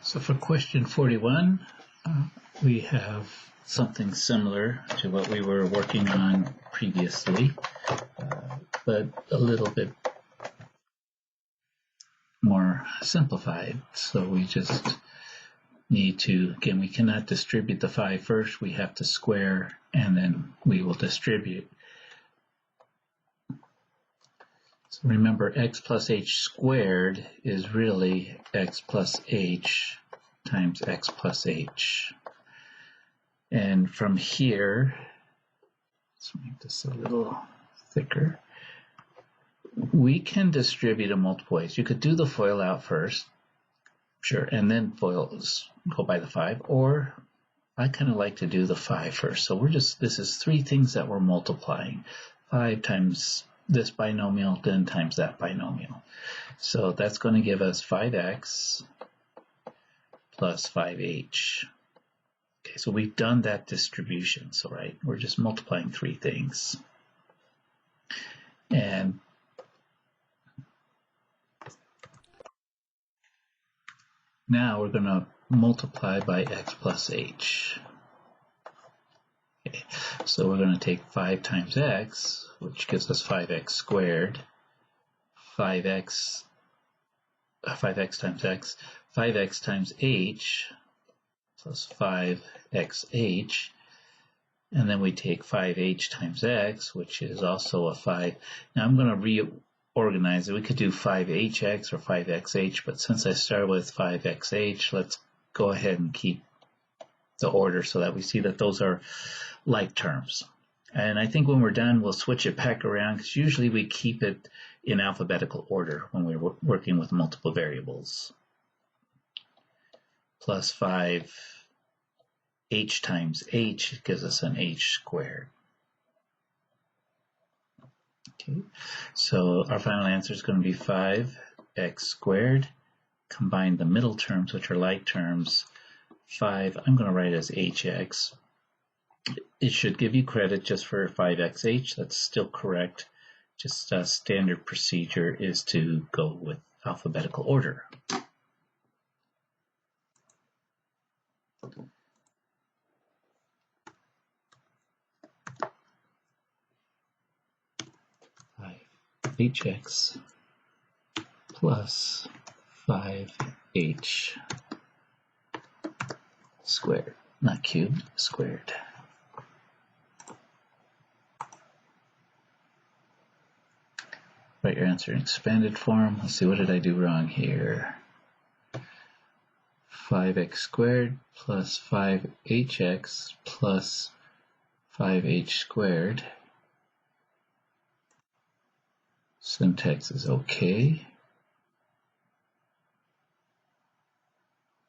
So for question 41, we have something similar to what we were working on previously, but a little bit more simplified. So we just need to, again, we cannot distribute the 5 first. We have to square, and then we will distribute. So remember, x plus h squared is really x plus h times x plus h. And from here, let's make this a little thicker. We can distribute in multiple ways. You could do the FOIL out first, sure, and then FOILs go by the 5, or I kind of like to do the 5 first. So this is 3 things that we're multiplying. 5 times this binomial, then times that binomial. So that's going to give us 5x plus 5h. Okay, so we've done that distribution. So, right, we're just multiplying 3 things. And now we're going to multiply by x plus h. Okay, so we're going to take 5 times x, which gives us 5x squared, 5x times x, 5x times h plus 5xh, and then we take 5h times x, which is also a 5. Now I'm going to reorganize it. We could do 5hx or 5xh, but since I started with 5xh, let's go ahead and keep the order so that we see that those are like terms. And I think when we're done, we'll switch it back around, because usually we keep it in alphabetical order when we're working with multiple variables. Plus 5h times h gives us an h squared. Okay, so our final answer is going to be 5x squared. Combine the middle terms, which are like terms. 5, I'm going to write as hx. It should give you credit just for 5xh. That's still correct. Just standard procedure is to go with alphabetical order. hx plus 5h squared, not cubed, squared. Write your answer in expanded form. Let's see, what did I do wrong here? 5x squared plus 5hx plus 5h squared. Syntax is okay.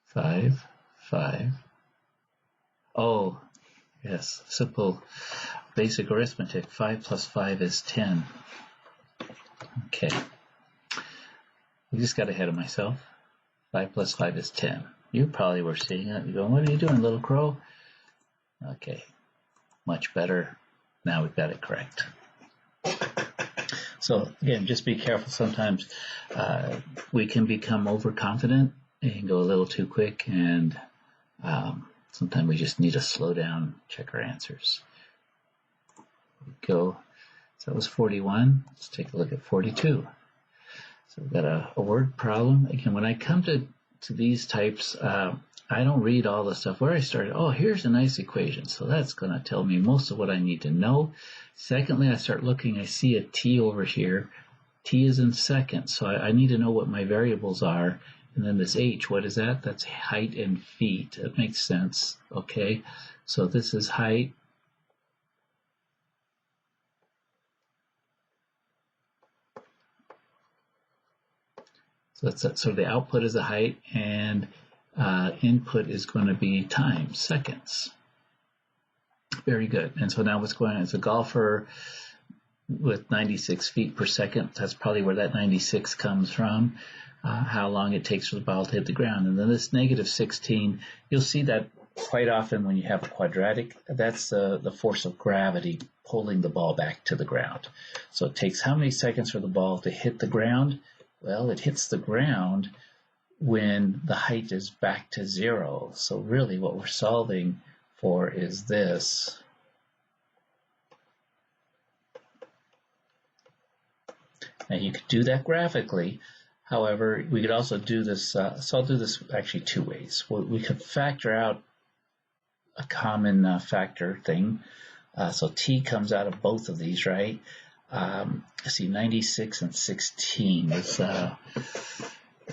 5. Oh, yes, simple basic arithmetic. 5 plus 5 is 10. Okay. I just got ahead of myself. 5 plus 5 is 10. You probably were seeing it. You're going, what are you doing, little crow? Okay. Much better. Now we've got it correct. So again, just be careful. Sometimes we can become overconfident and go a little too quick, and sometimes we just need to slow down, check our answers. There we go. So that was 41. Let's take a look at 42. So we've got a word problem. Again, when I come to these types, I don't read all the stuff. Where I started, oh, here's a nice equation. So that's going to tell me most of what I need to know. Secondly, I start looking, I see a t over here. T is in seconds, so I need to know what my variables are. And then this h, what is that? That's height and feet. That makes sense, okay? So this is height. So the output is the height, and input is going to be time, seconds. Very good. And so now what's going on is a golfer with 96 feet per second. That's probably where that 96 comes from. How long it takes for the ball to hit the ground. And then this negative 16, you'll see that quite often when you have a quadratic. That's the force of gravity pulling the ball back to the ground. So it takes how many seconds for the ball to hit the ground? Well, it hits the ground when the height is back to 0. So really what we're solving for is this. Now you could do that graphically. However, we could also do this, so I'll do this actually two ways. We could factor out a common factor thing. So t comes out of both of these, right? Let's see, 96 and 16. Does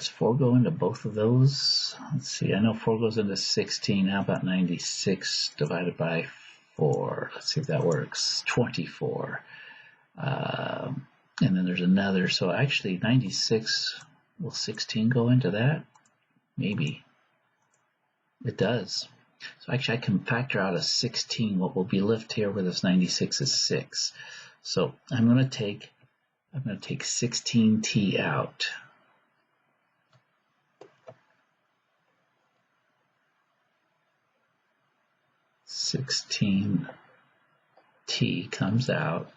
4 go into both of those? Let's see, I know 4 goes into 16. How about 96 divided by 4? Let's see if that works. 24. And then there's another, so actually 96, will 16 go into that? Maybe. It does. So actually I can factor out a 16. What will be left here with this 96 is 6. So I'm going to take 16t out. (16t) comes out.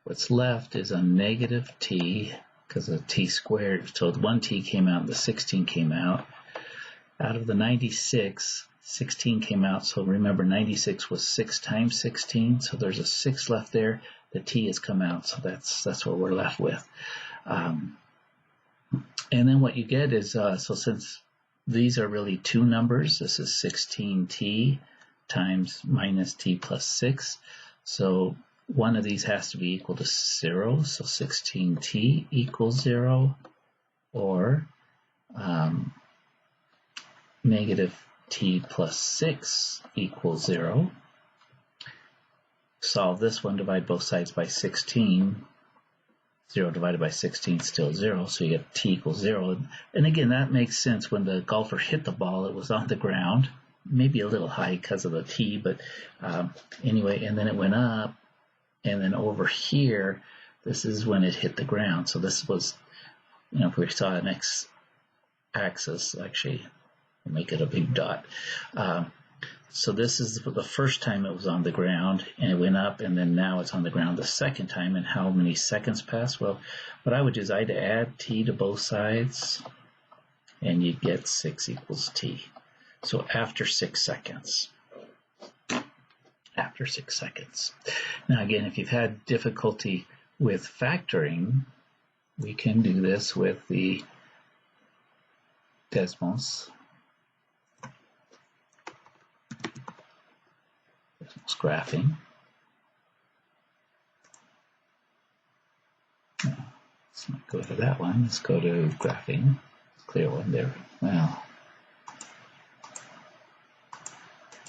What's left is a negative t, because of t squared. So the 1t came out, the 16 came out. Out of the 96, 16 came out. So remember, 96 was 6 times 16. So there's a 6 left there. The t has come out. So that's what we're left with. And then what you get is, so since these are really two numbers, this is 16t times minus t plus 6. So one of these has to be equal to 0, so 16t equals 0, or negative t plus 6 equals 0. Solve this one, divide both sides by 16. 0 divided by 16 is still 0, so you get t equals 0. And again, that makes sense. When the golfer hit the ball, it was on the ground, maybe a little high because of the t, but anyway, and then it went up. And then over here, this is when it hit the ground. So this was, if we saw an x-axis, actually, we'll make it a big dot. So this is the first time it was on the ground, and it went up, and then now it's on the ground the second time. And how many seconds passed? Well, what I would do is I'd add t to both sides, and you get 6 equals t. So after 6 seconds. After 6 seconds. Now again, if you've had difficulty with factoring, we can do this with the Desmos graphing. Let's not go to that one. Let's go to graphing. Clear one there. Well,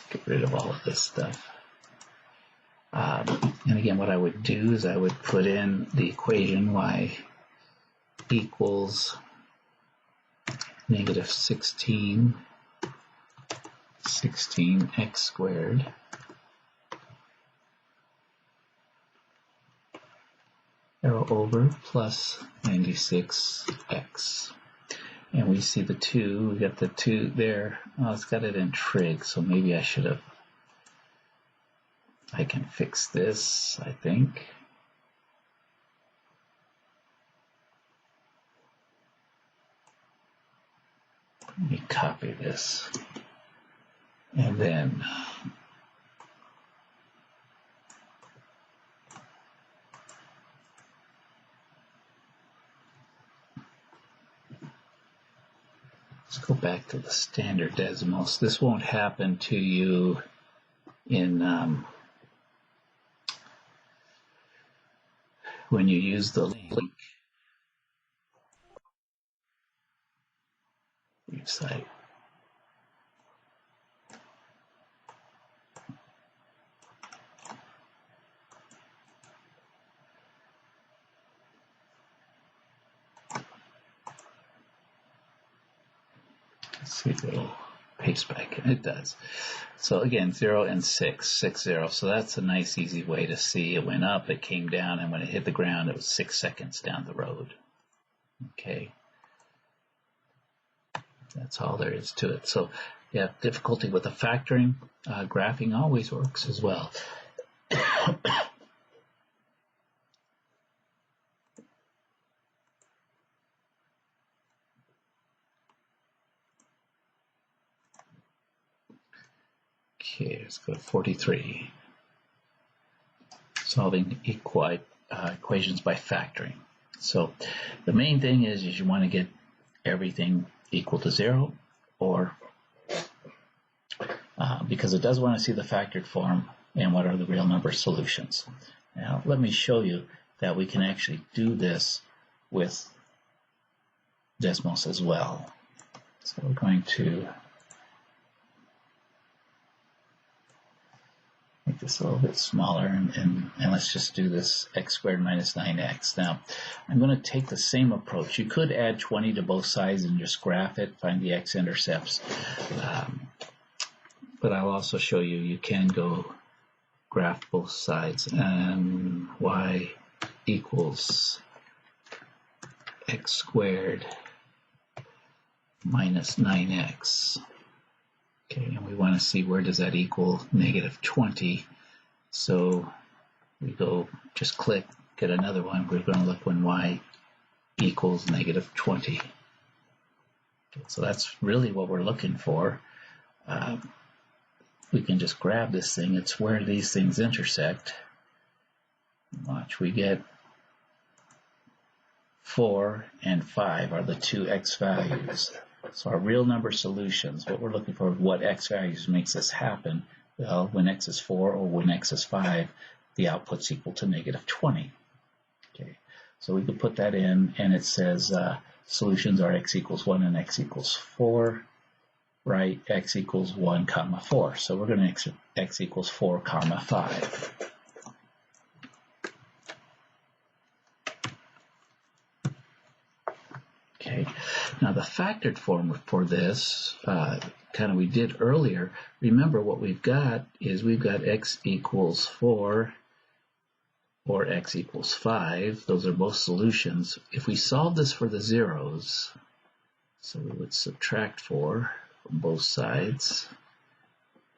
get rid of all of this stuff. And again, what I would do is I would put in the equation y equals negative 16x squared arrow over plus 96x. And we see the 2, we got the 2 there. Oh, it's got it in trig, so maybe I can fix this, I think. Let me copy this. And then let's go back to the standard Desmos. This won't happen to you in when you use the link website. Let's see if it'll paste back, and it does. So again, 0 and 6, 6, 0. So that's a nice, easy way to see. It went up, it came down, and when it hit the ground, it was 6 seconds down the road. Okay. That's all there is to it. So if you have difficulty with the factoring, graphing always works as well. Okay, let's go to 43. Solving equations by factoring. So the main thing is you want to get everything equal to 0, or because it does want to see the factored form and what are the real number solutions. Now let me show you that we can actually do this with Desmos as well. So we're going to make this a little bit smaller, and let's just do this x squared minus 9x. Now, I'm going to take the same approach. You could add 20 to both sides and just graph it, find the x-intercepts. But I'll also show you, you can go graph both sides, and y equals x squared minus 9x. Okay, and we want to see where does that equal negative 20. So we go, just click, get another one. We're going to look when y equals negative 20. Okay, so that's really what we're looking for. We can just grab this thing. It's where these things intersect. Watch, we get 4 and 5 are the two x values. So our real number solutions, what we're looking for, what x values makes this happen. Well, when x is 4 or when x is 5, the output's equal to negative 20. Okay, so we could put that in, and it says solutions are x equals 1 and x equals 4, right? X equals 1 comma 4. So we're going to x equals 4 comma 5. Okay, now the factored form for this, kind of we did earlier, remember what we've got is we've got x equals 4 or x equals 5. Those are both solutions. If we solve this for the zeros, so we would subtract 4 from both sides,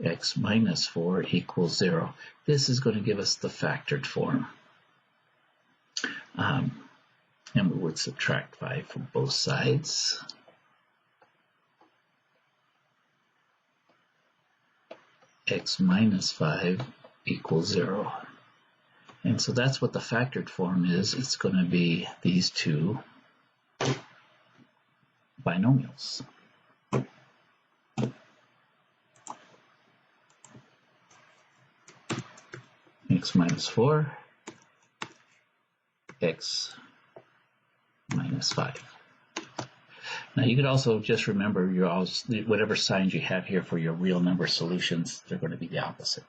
x minus 4 equals 0. This is going to give us the factored form. And we would subtract 5 from both sides. X minus 5 equals 0. And so that's what the factored form is. It's going to be these two binomials. X minus 4, x minus 5. Now you could also just remember whatever signs you have here for your real number solutions, they're going to be the opposite.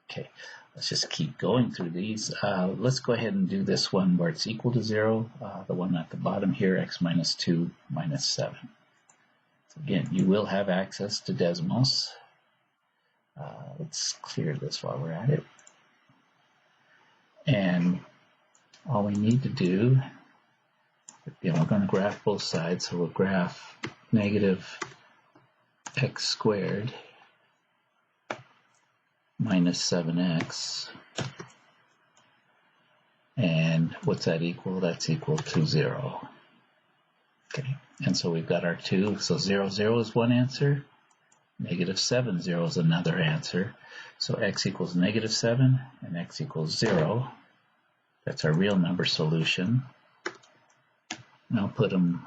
Okay, let's just keep going through these. Let's go ahead and do this one where it's equal to 0, the one at the bottom here, x minus 2 minus 7. So again, you will have access to Desmos. Let's clear this while we're at it. And all we need to do, we're going to graph both sides, so we'll graph negative x squared minus 7x. And what's that equal? That's equal to 0. Okay, and so we've got our 2. So 0, 0 is one answer. Negative 7, 0 is another answer. So x equals negative 7 and x equals 0. That's our real number solution. And I'll put them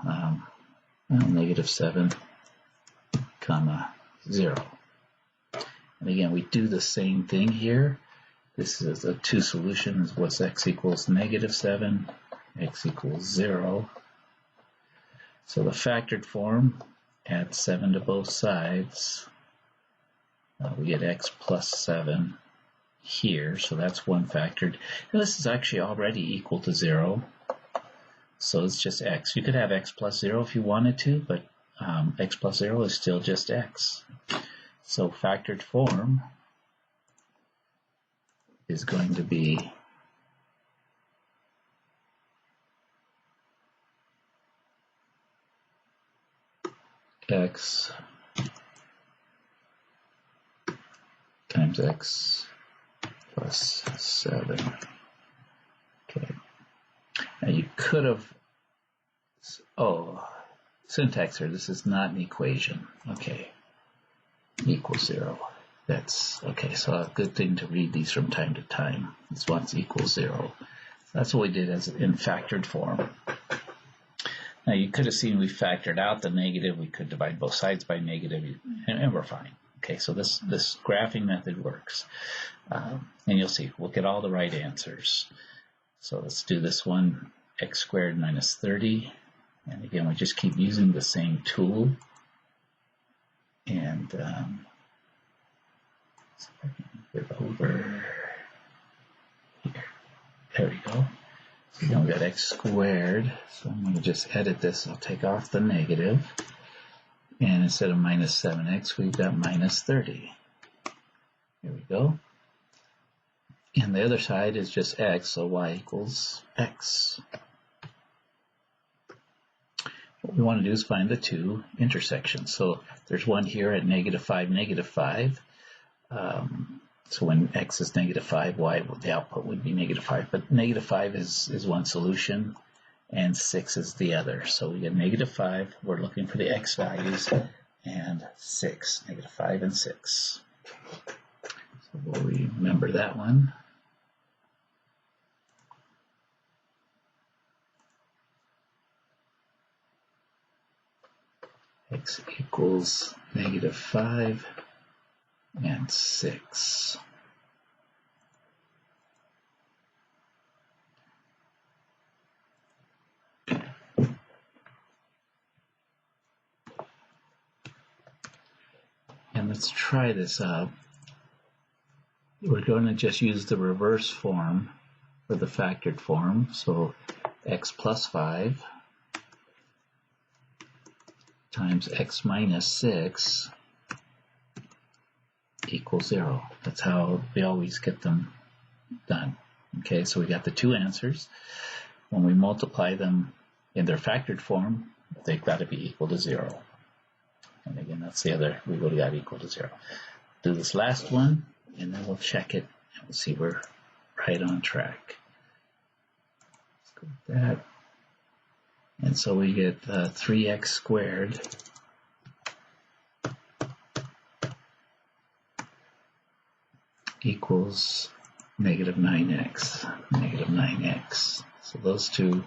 negative 7 comma 0. And again, we do the same thing here. This is the two solutions. What's x equals negative 7, x equals 0. So the factored form, add 7 to both sides. We get x plus 7 here, so that's one factored. And this is actually already equal to 0. So it's just x. You could have x plus 0 if you wanted to, but x plus 0 is still just x. So factored form is going to be x times x plus 7. Okay. Now you could have, syntax here, this is not an equation. Okay, equals 0. That's okay. So a good thing to read these from time to time. This once equals 0. That's what we did as in factored form. Now you could have seen we factored out the negative. We could divide both sides by negative, and we're fine. Okay, so this graphing method works. And you'll see, we'll get all the right answers. So let's do this one, x squared minus 30. And again, we just keep using the same tool. And see if I can get over here. There we go. So now we got x squared. So I'm going to just edit this. I'll take off the negative. And instead of minus 7x, we've got minus 30. Here we go. And the other side is just x, so y equals x. What we want to do is find the two intersections. So there's one here at -5, -5. So when x is -5, y, the output would be -5. But -5 is one solution, and 6 is the other. So we get -5. We're looking for the x values, and 6, -5 and 6. So we'll remember that one. X equals -5 and 6. And let's try this out. We're going to just use the reverse form for the factored form. So x plus 5 times x minus 6 equals 0. That's how we always get them done. Okay, so we got the two answers. When we multiply them in their factored form, they've got to be equal to 0. And again, that's the other, we would have got equal to 0. Do this last one, and then we'll check it, and we'll see we're right on track. Let's go with that. And so we get 3x squared equals -9x, -9x. So those two,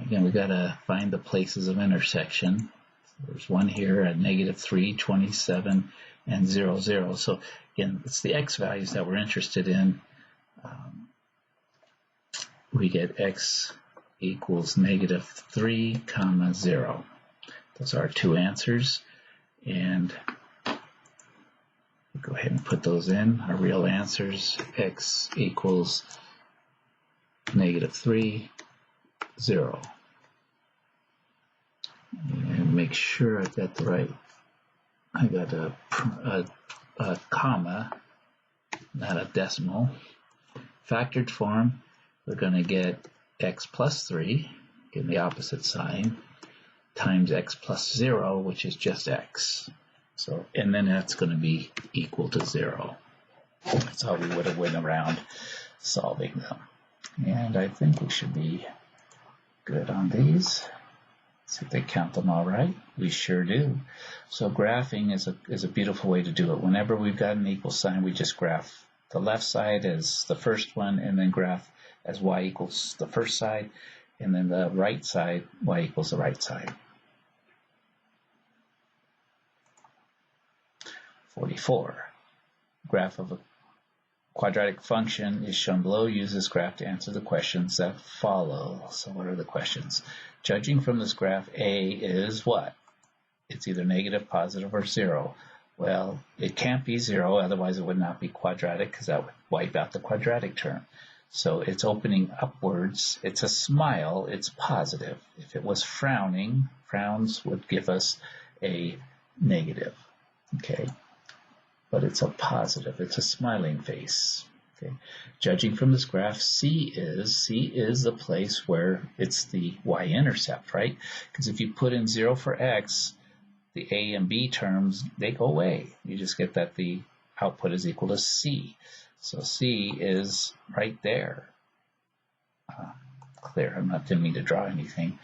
again, we got to find the places of intersection. So there's one here at -3, 27, and 0, 0. So again, it's the x values that we're interested in. We get x equals -3, 0. Those are our two answers, and we'll go ahead and put those in, our real answers. X equals -3, 0. And make sure I got the right, I got a comma, not a decimal. Factored form, we're going to get x plus 3, getting the opposite sign, times x plus 0, which is just x. So, and then that's going to be equal to 0. That's how we would have went around solving them. And I think we should be good on these. See if they count them all right. We sure do. So graphing is a beautiful way to do it. Whenever we've got an equal sign, we just graph the left side as the first one, and then graph as y equals the first side, and then the right side, y equals the right side. 44. Graph of a quadratic function is shown below. Use this graph to answer the questions that follow. So what are the questions? Judging from this graph, A is what? It's either negative, positive, or 0. Well, it can't be 0, otherwise it would not be quadratic, because that would wipe out the quadratic term. So it's opening upwards. It's a smile. It's positive. If it was frowning, frowns would give us a negative. Okay. But it's a positive. It's a smiling face. Okay. Judging from this graph, C is the place where it's the y-intercept, right? Because if you put in 0 for x, the a and b terms, they go away. You just get that the output is equal to C. So C is right there. Clear. Didn't mean to draw anything.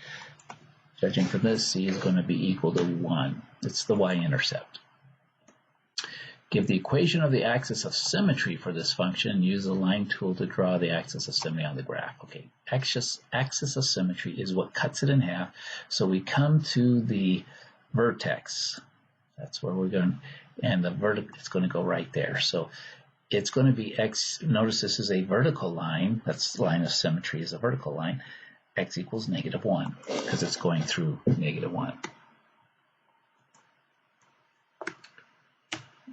Judging from this, C is going to be equal to 1. It's the y-intercept. Give the equation of the axis of symmetry for this function and use the line tool to draw the axis of symmetry on the graph. Okay, axis of symmetry is what cuts it in half. So we come to the vertex. That's where we're going, and the vertex is going to go right there. So it's going to be x. Notice this is a vertical line. That's line of symmetry is a vertical line. X equals -1 because it's going through -1.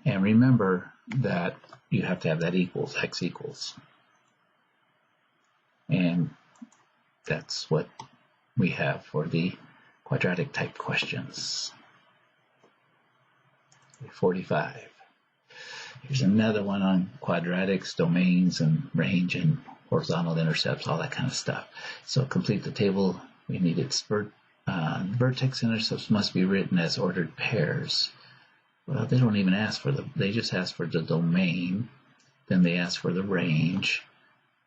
And remember that you have to have that equals, x equals. And that's what we have for the quadratic type questions. 45. Here's another one on quadratics, domains, and range, and horizontal intercepts, all that kind of stuff. So complete the table. We need its vertex intercepts must be written as ordered pairs. Well, they don't even ask for they just ask for the domain, then they ask for the range,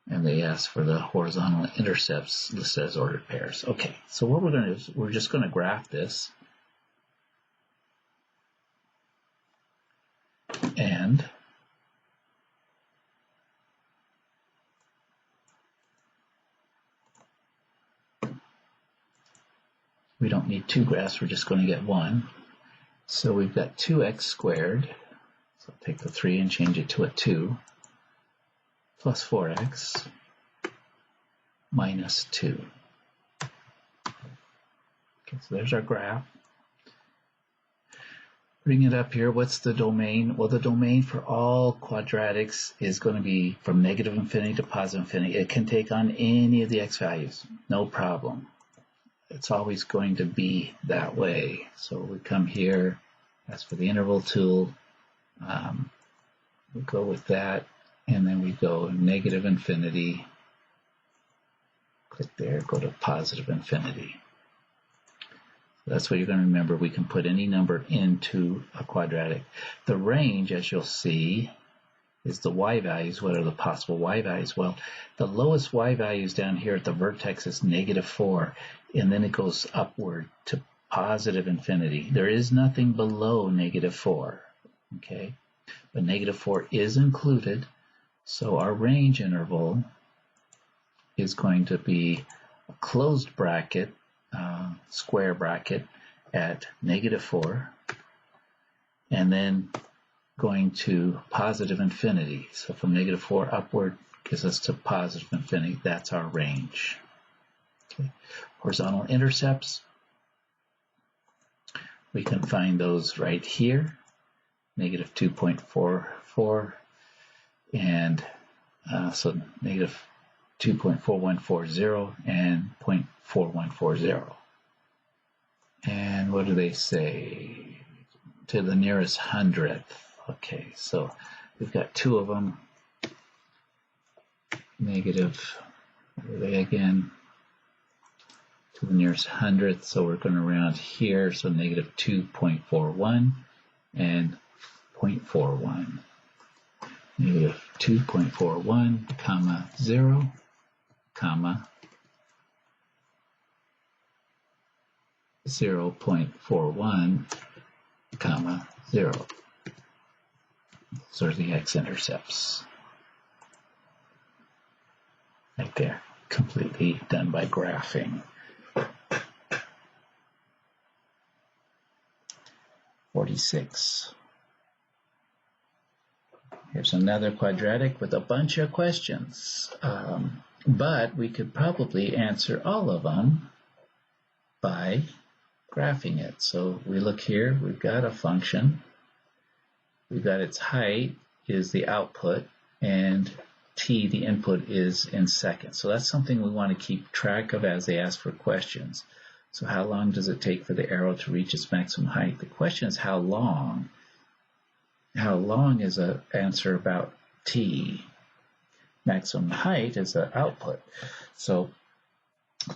and they ask for the horizontal intercepts listed as ordered pairs. Okay, so what we're going to do is we're just going to graph this. And we don't need two graphs, we're just going to get one. So we've got 2x squared, so take the 3 and change it to a 2, plus 4x minus 2. Okay, so there's our graph. Bring it up here. What's the domain? Well, the domain for all quadratics is going to be from -infinity to +infinity. It can take on any of the x values, no problem. It's always going to be that way. So we come here, as for the interval tool, we go with that, and then we go -infinity, click there, go to +infinity. That's what you're going to remember. We can put any number into a quadratic. The range, as you'll see, is the y values. What are the possible y values? Well, the lowest y values down here at the vertex is -4, and then it goes upward to +infinity. There is nothing below -4, okay? But -4 is included, so our range interval is going to be a closed bracket, square bracket at -4, and then going to +infinity. So from -4 upward gives us to +infinity. That's our range. Okay. Horizontal intercepts, we can find those right here, -2.44, and so -2.4140 and 0.4140. And what do they say? To the nearest hundredth. Okay, so we've got two of them. What are they again? To the nearest hundredth, so we're going to round here, so -2.41 and 0.41. -2.41, comma, 0, comma, 0.41, comma, 0. Those are the x-intercepts. Right there, completely done by graphing. 46. Here's another quadratic with a bunch of questions, but we could probably answer all of them by graphing it. So we look here, we've got a function, we've got its height is the output, and t, the input, is in seconds. So that's something we want to keep track of as they ask for questions. So how long does it take for the arrow to reach its maximum height? The question is how long. How long is an answer about t. Maximum height is the output. So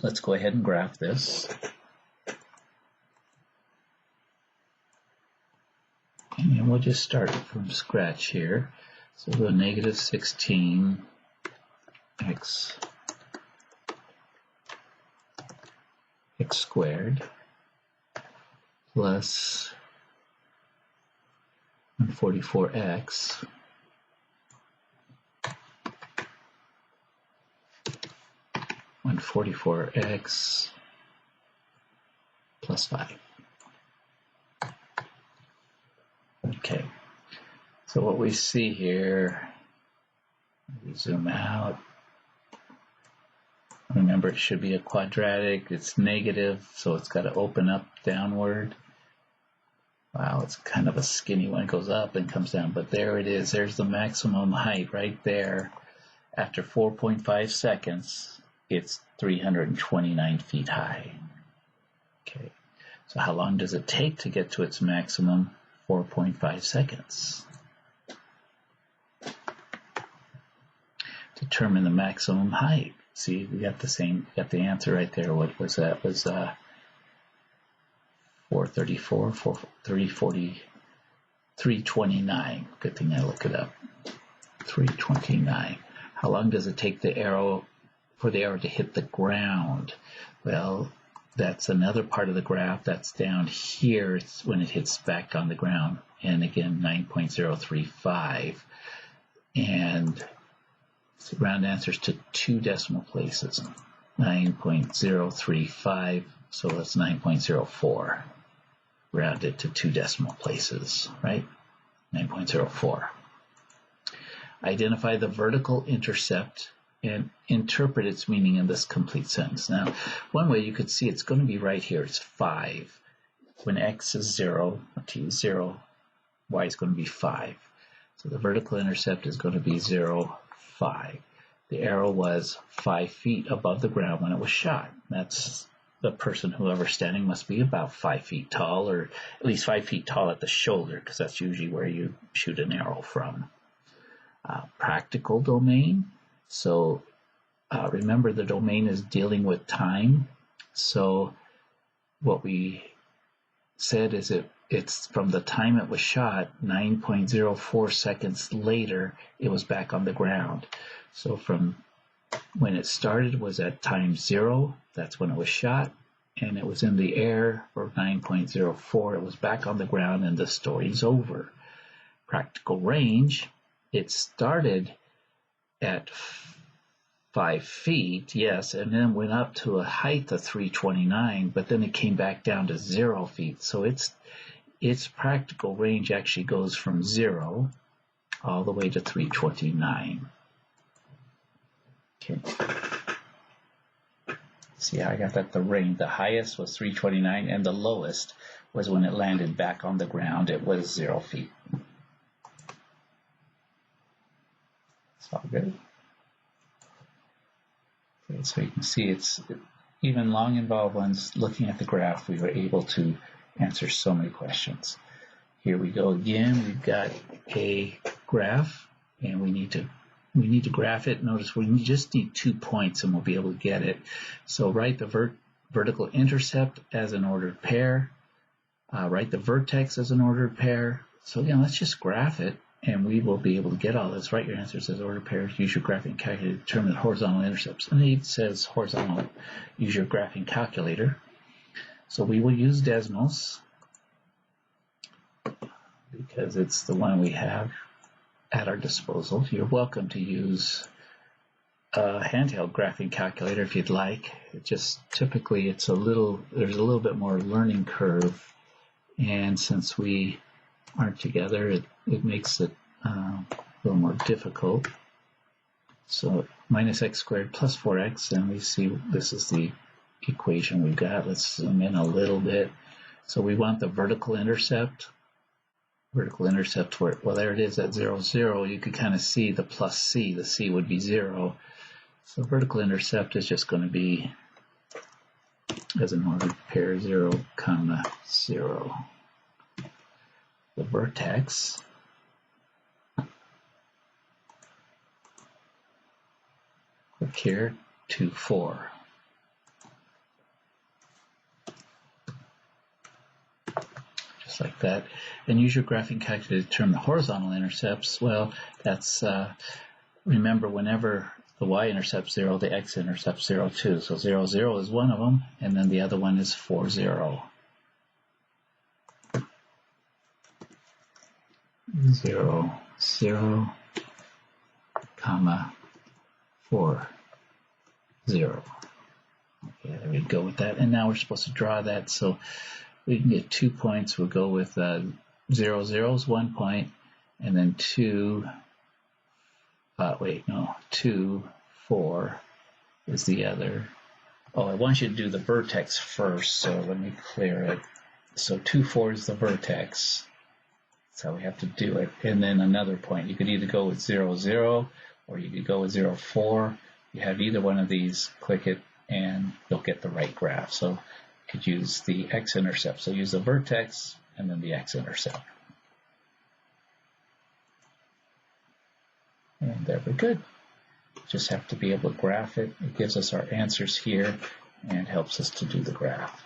let's go ahead and graph this. And we'll just start from scratch here. So we'll go -16 x squared plus 144x plus 5. Okay, so what we see here, we zoom out. Remember, it should be a quadratic. It's negative, so it's got to open up downward. Wow, it's kind of a skinny one. It goes up and comes down, but there it is. There's the maximum height right there. After 4.5 seconds, it's 329 feet high. Okay, so how long does it take to get to its maximum? 4.5 seconds. Determine the maximum height. See, we got the answer right there. What was that? It was 434, 440, 329. Good thing I looked it up. 329. How long does it take for the arrow to hit the ground? Well, that's another part of the graph. That's down here. It's when it hits back on the ground. And again, 9.035. And the round answers to 2 decimal places. 9.035, so that's 9.04. Rounded to 2 decimal places, right? 9.04. Identify the vertical intercept and interpret its meaning in this complete sentence. Now, one way you could see it's going to be right here. It's 5. When x is 0, or t is 0, y is going to be 5. So the vertical intercept is going to be 0, 5. The arrow was 5 feet above the ground when it was shot. That's the person, whoever's standing, must be about 5 feet tall, or at least 5 feet tall at the shoulder, because that's usually where you shoot an arrow from. Practical domain. So remember, the domain is dealing with time. So what we said is it's from the time it was shot, 9.04 seconds later, it was back on the ground. So from when it started was at time 0, that's when it was shot, and it was in the air for 9.04. It was back on the ground, and the story's over. Practical range, it started at 5 feet, yes, and then went up to a height of 329, but then it came back down to 0 feet. So its practical range actually goes from 0 all the way to 329. Okay. See how I got that? The range, the highest was 329, and the lowest was when it landed back on the ground. It was 0 feet. It's all good. Okay, so you can see it's even long involved ones. Looking at the graph, we were able to answer so many questions. Here we go again. We've got a graph, and we need to graph it. Notice we just need 2 points and we'll be able to get it. So write the vertical intercept as an ordered pair. Write the vertex as an ordered pair. So again, let's just graph it and we will be able to get all this. Write your answers as ordered pairs. Use your graphing calculator to determine the horizontal intercepts. And it says horizontal. Use your graphing calculator. So we will use Desmos because it's the one we have at our disposal. You're welcome to use a handheld graphing calculator if you'd like. It just typically there's a little bit more learning curve, and since we aren't together, it makes it a little more difficult. So minus x squared plus 4x, and we see this is the equation we've got. Let's zoom in a little bit. So we want the vertical intercept. Vertical intercept, well, there it is at 0, 0. You could kind of see the plus c. The c would be 0. So vertical intercept is just going to be as an ordered pair 0, 0. The vertex click here, 2, 4. Like that, and use your graphing calculator to determine the horizontal intercepts. Well, that's remember, whenever the y-intercept's 0, the x-intercept's 0 too. So 0, 0 is one of them, and then the other one is 4, 0. 0, 0, comma, 4, 0. Okay, there we go with that. And now we're supposed to draw that so we can get 2 points. We'll go with 0, 0 is 1 point, and then 2, 2, 4 is the other. Oh, I want you to do the vertex first, so let me clear it. So 2, 4 is the vertex. That's how we have to do it. And then another point. You could either go with 0, 0, or you could go with 0, 4. You have either one of these, click it, and you'll get the right graph. So you could use the x-intercept. So use the vertex and then the x-intercept. And there we're good. Just have to be able to graph it. It gives us our answers here and helps us to do the graph.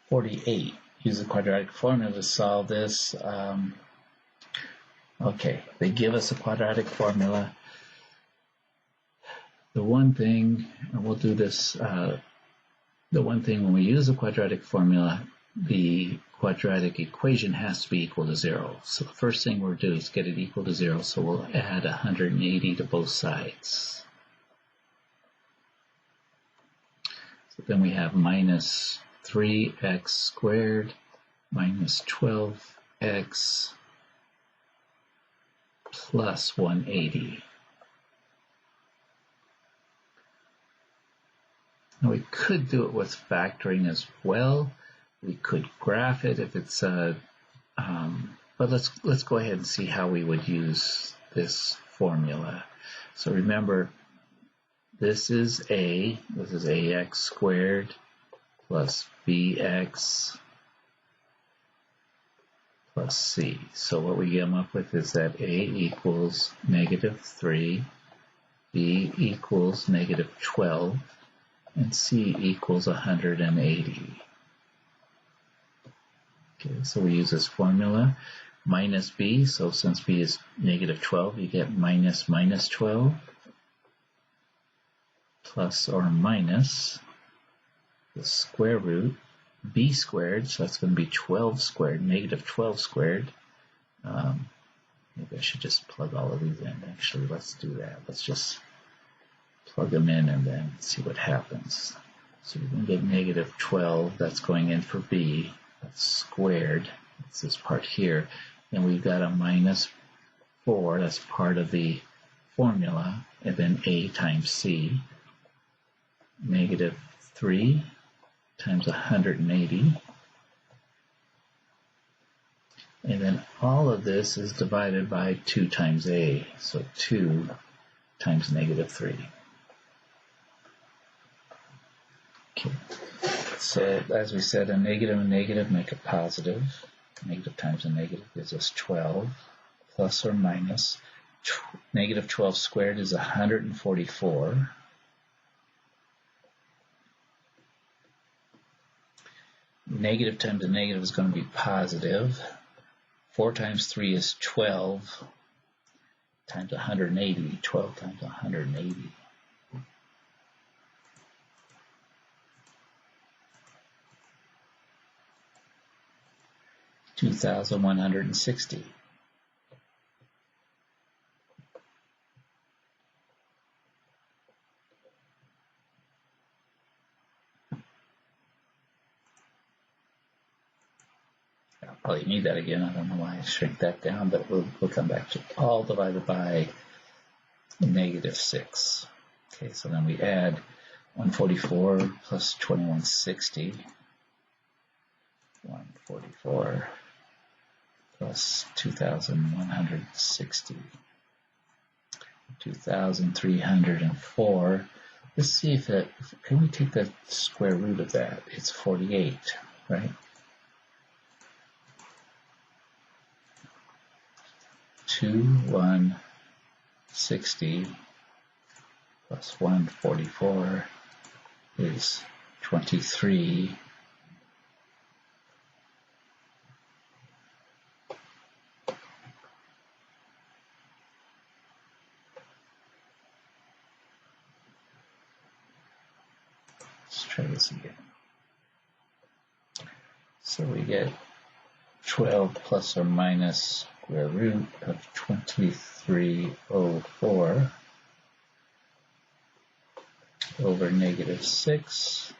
48. Use the quadratic formula to solve this. Okay, they give us a quadratic formula. The one thing, and we'll do this, the one thing when we use the quadratic formula, the quadratic equation has to be equal to 0. So the first thing we'll do is get it equal to 0, so we'll add 180 to both sides. So then we have minus 3x squared minus 12x plus 180. Now we could do it with factoring as well. We could graph it if it's but let's go ahead and see how we would use this formula. So remember, this is ax squared plus bx plus c. So what we come up with is that a equals -3, b equals -12, and c equals 180. Okay, so we use this formula, minus b, so since b is -12, you get minus 12, plus or minus the square root, b squared, so that's going to be 12 squared, -12 squared. Maybe I should just plug all of these in. Actually, let's do that. Let's just plug them in and then see what happens. So we're going to get -12, that's going in for b. That's squared, that's this part here, and we've got a -4, that's part of the formula, and then a times c, -3 times 180, and then all of this is divided by 2 times a, so 2 times -3. Okay. So, as we said, a negative and negative make a positive. Negative times a negative gives us 12, plus or minus. -12 squared is 144. Negative times a negative is going to be positive. 4 times 3 is 12 times 180. 12 times 180. 2,160. I'll probably need that again. I don't know why I shrink that down, but we'll come back to all divided by -6. Okay, so then we add 144 plus 2160. 144 plus 2,160. 2,304. Let's see if it, can we take the square root of that? It's 48, right? 2,160 plus 144 is 23. Let's try this again. So we get 12 plus or minus square root of 2304 over negative 6.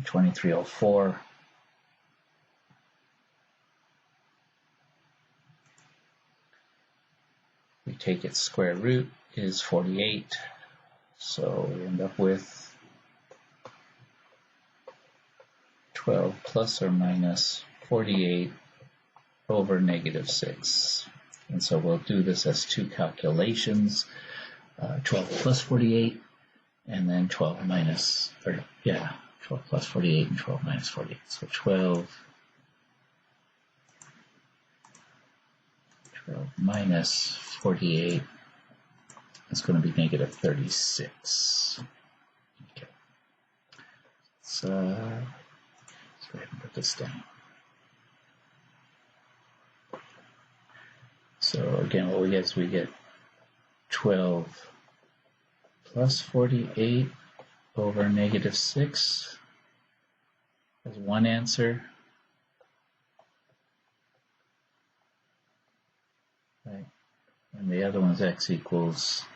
2304 we take its square root is 48, so we end up with 12 plus or minus 48 over negative 6. And so we'll do this as two calculations, 12 plus 48 and then 12 minus, 12 plus 48 and 12 minus 48. So 12 minus 48 is going to be negative 36. Okay. So let's go ahead and put this down. So again, what we get is we get 12 plus 48 over negative 6 as one answer. Right. And the other one's x equals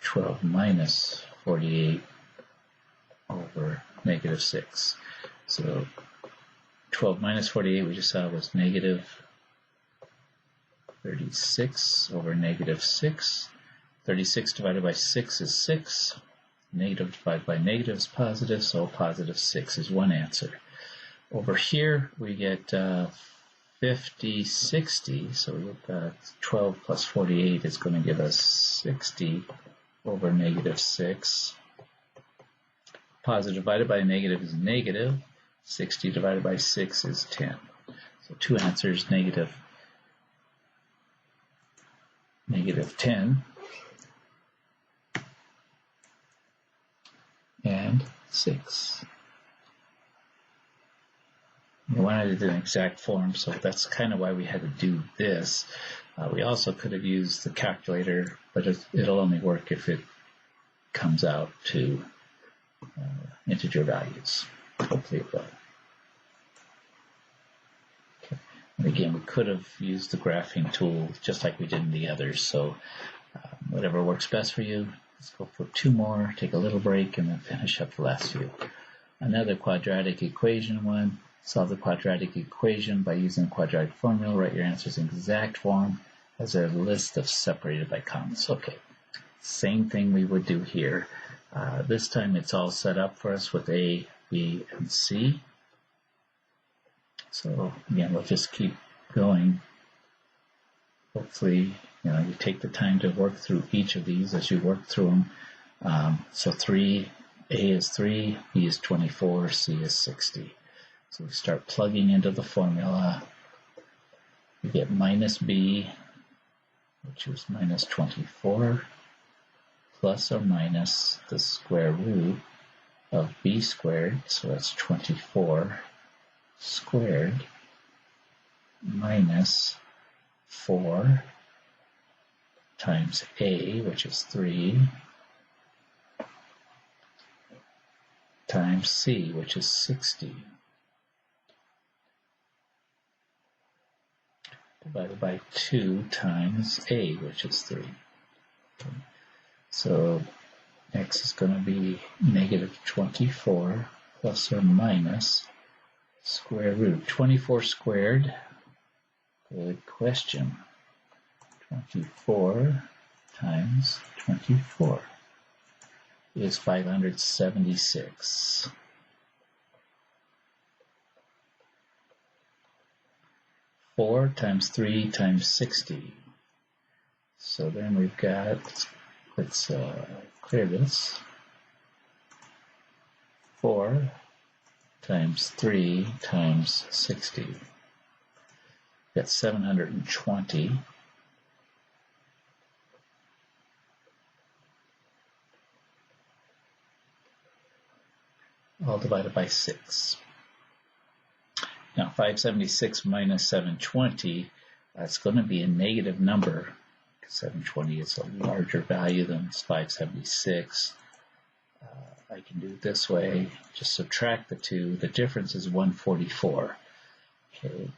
12 minus 48 over negative 6. So 12 minus 48 we just saw was negative 36 over negative 6. 36 divided by 6 is 6. Negative divided by negative is positive, so positive 6 is one answer. Over here we get 50, 60, so we've got 12 plus 48 is going to give us 60 over negative 6. Positive divided by negative is negative. 60 divided by 6 is 10. So two answers, negative 10 and 6. We wanted it in exact form, so that's kind of why we had to do this. We also could have used the calculator, but it'll only work if it comes out to integer values. Hopefully it will. Okay. And again, we could have used the graphing tool just like we did in the others, so whatever works best for you. Let's go for two more, take a little break, and then finish up the last few. Another quadratic equation one. Solve the quadratic equation by using the quadratic formula. Write your answers in exact form as a list of separated by commas. Okay, same thing we would do here. This time it's all set up for us with A, B, and C. So again, we'll just keep going. Hopefully, you take the time to work through each of these as you work through them. So A is 3, B is 24, C is 60. So we start plugging into the formula. We get minus B, which is minus 24, plus or minus the square root of B squared, so that's 24 squared, minus 4 times A, which is 3, times C, which is 60. Divided by 2 times A, which is 3. Okay. So x is going to be negative 24 plus or minus square root. 24 squared, good question. 24 times 24 is 576. 4 times 3 times 60. So then we've got, let's clear this. 4 times 3 times 60. That's 720. All divided by 6. Now 576 minus 720, that's going to be a negative number. 720 is a larger value than 576. I can do it this way, just subtract the two. The difference is 144. Okay.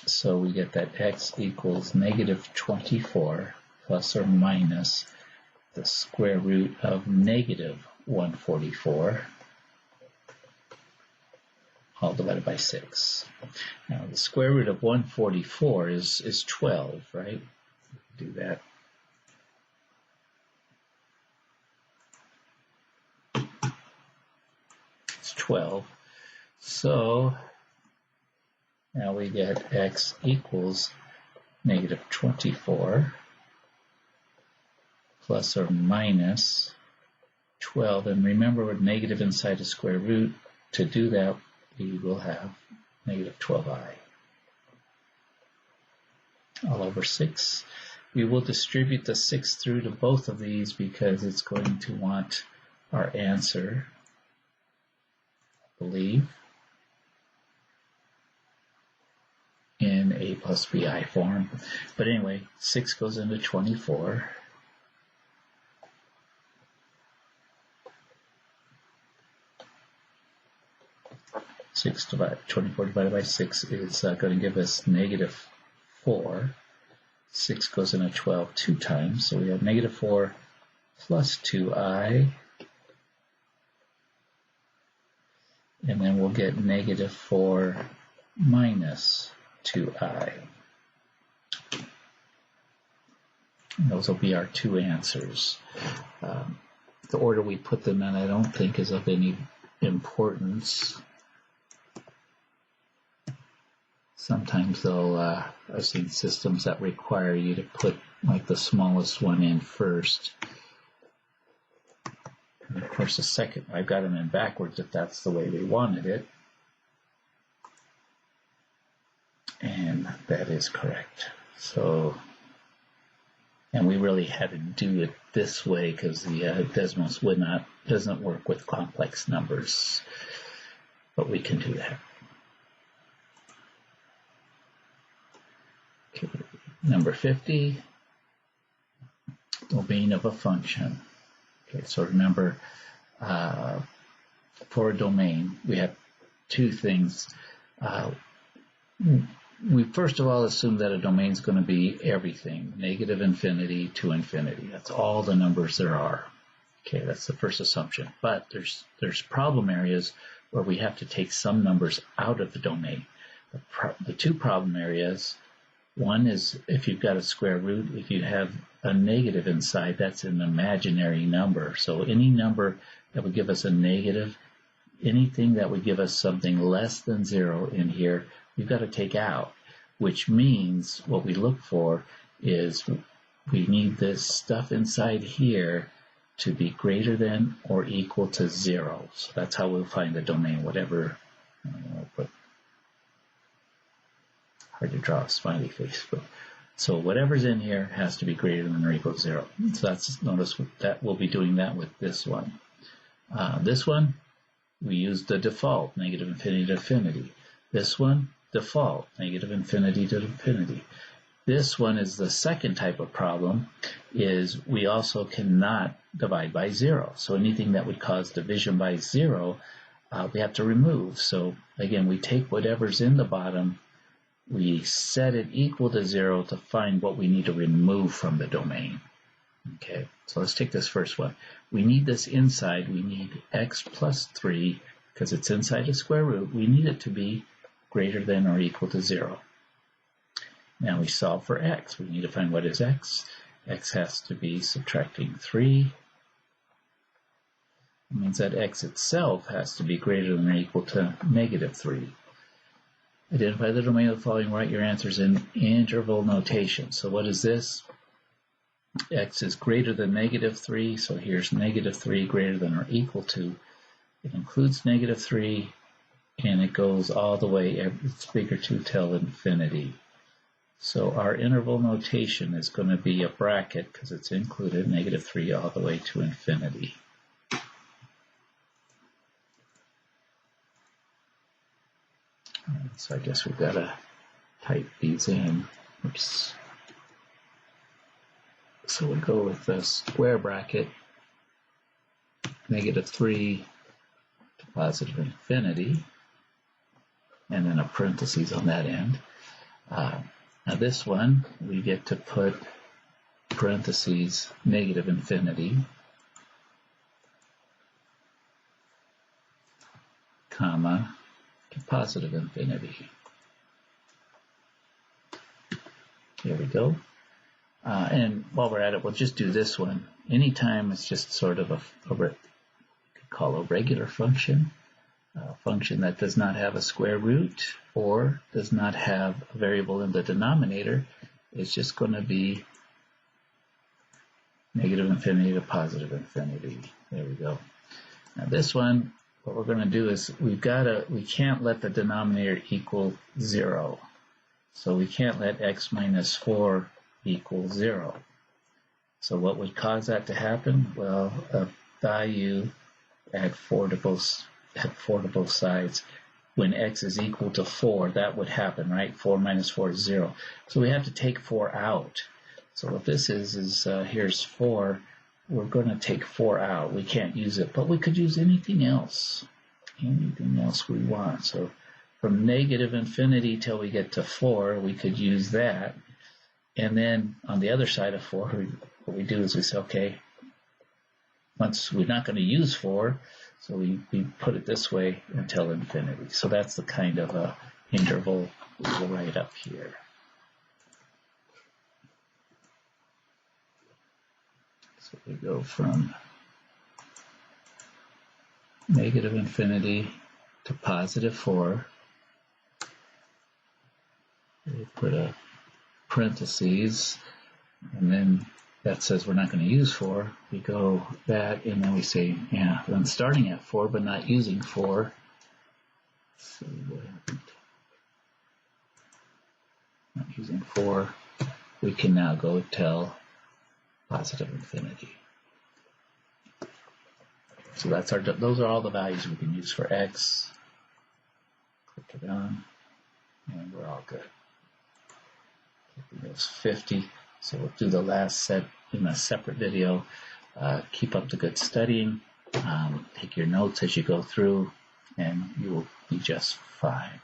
So we get that x equals negative 24 plus or minus the square root of negative 144 all divided by 6. Now the square root of 144 is 12, right? Do that. It's 12. So now we get x equals negative 24 plus or minus 12. And remember, with negative inside a square root, to do that, we will have negative 12i all over 6. We will distribute the 6 through to both of these because it's going to want our answer, I believe, in a plus bi form. But anyway, 6 goes into 24. Six 24 divided by 6 is going to give us negative 4. 6 goes into 12 2 times, so we have negative 4 plus 2i, and then we'll get negative 4 minus 2i. And those will be our two answers. The order we put them in I don't think is of any importance. Sometimes they'll, I've seen systems that require you to put like the smallest one in first. And of course the second, I've got them in backwards if that's the way they wanted it. And that is correct. So, and we really had to do it this way because the Desmos doesn't work with complex numbers. But we can do that. Okay. Number 50, domain of a function. Okay, so remember, for a domain, we have two things. We first of all assume that a domain is going to be everything, negative infinity to infinity. That's all the numbers there are. Okay, that's the first assumption. But there's problem areas where we have to take some numbers out of the domain. The two problem areas, one is if you've got a square root, if you have a negative inside, that's an imaginary number. So any number that would give us a negative, anything that would give us something less than 0 in here, we've got to take out, which means what we look for is we need this stuff inside here to be greater than or equal to 0. So that's how we'll find the domain, whatever. I'll put, hard to draw a smiley face, but so whatever's in here has to be greater than or equal to 0. So that's, notice that we'll be doing that with this one. This one, we use the default, negative infinity to infinity. This one, default, negative infinity to infinity. This one is the second type of problem, is we also cannot divide by 0. So anything that would cause division by 0, we have to remove. So again, we take whatever's in the bottom, we set it equal to 0 to find what we need to remove from the domain. Okay, so let's take this first one. We need this inside. We need x plus 3, because it's inside a square root. We need it to be greater than or equal to 0. Now we solve for x. We need to find what is x. X has to be subtracting 3. It means that x itself has to be greater than or equal to negative 3. Identify the domain of the following. Write your answers in interval notation. So what is this? X is greater than negative 3, so here's negative 3 greater than or equal to. It includes negative 3, and it goes all the way, it's bigger to till infinity. So our interval notation is going to be a bracket because it's included, negative 3 all the way to infinity. So I guess we've got to type these in. Oops. So we'll go with the square bracket, negative 3 to positive infinity. and then a parentheses on that end. Now this one, we get to put parentheses negative infinity, comma, to positive infinity. Here we go. And while we're at it, we'll just do this one. Anytime it's just sort of you could call a regular function, a function that does not have a square root or does not have a variable in the denominator, it's just going to be negative infinity to positive infinity. There we go. Now this one, what we're going to do is we can't let the denominator equal 0. So we can't let x minus 4 equal 0. So what would cause that to happen? Well, a value at 4 to both sides, when x is equal to 4, that would happen, right? 4 minus 4 is 0. So we have to take 4 out. So what this is here's 4. We're going to take 4 out. We can't use it, but we could use anything else we want. So from negative infinity till we get to 4, we could use that. And then on the other side of 4, what we do is we say, okay, once we're not going to use 4, so we put it this way until infinity. So that's the kind of interval we will write up here. So we go from negative infinity to positive 4. We put a parentheses, and then that says we're not going to use 4. We go that, and then we say, yeah, I'm starting at 4, but not using 4. Let's see what happened. Not using 4. We can now go till positive infinity. So those are all the values we can use for x. Click it on, and we're all good. It's 50. So we'll do the last set in a separate video. Keep up the good studying. Take your notes as you go through, and you will be just fine.